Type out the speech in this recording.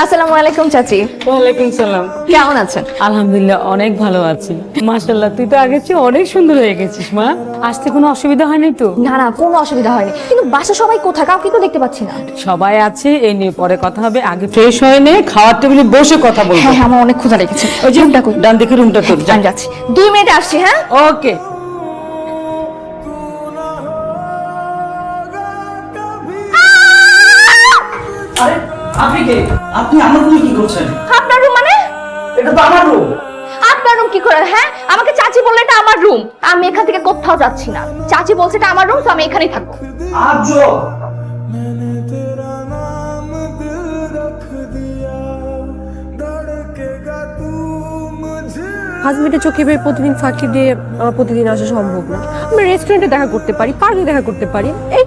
আসসালামু আলাইকুম চাচি। ওয়ালাইকুম সালাম। কেমন আছেন? আলহামদুলিল্লাহ অনেক ভালো আছি। মাশাআল্লাহ তুই তো আগের চেয়ে অনেক সুন্দর হয়ে গেছিস মা। আসতে কোনো অসুবিধা হয়নি তো? না না, কোনো অসুবিধা হয়নি, কিন্তু বাসা সবাই কোথায়, কাউকে তো দেখতে পাচ্ছি না। সবাই আছে, এই নিয়ে পরে কথা হবে। আগে ফ্রেশ হয়ে নে, খাওয়ার টেবিলে বসে কথা বলবো। হ্যাঁ হ্যাঁ, আমার অনেক ক্ষুধা লেগেছে। ওই যে রুমটা কই? ডান দিকে রুমটা তোর, যা। আমি যাচ্ছি, 2 মিনিটে আসছি। হ্যাঁ ওকে। আরে আপনি কে? আপনি আমার রুমে কি করছেন? আপনার রুম মানে? এটা তো আমার রুম। আপনার রুম কি করে? হ্যাঁ, আমাকে চাচি বললে এটা আমার রুম। আমি এখান থেকে কোথাও যাচ্ছি না। চাচি বলছে এটা আমার রুম, তো আমি এখানেই থাকবো। আজব। হাজবেন্ডের চোখে বেয়ে প্রতিদিন ফাঁকি দিয়ে আমার প্রতিদিন আসা সম্ভব না। আমরা রেস্টুরেন্টে দেখা করতে পারি, পার্কে দেখা করতে পারি, এই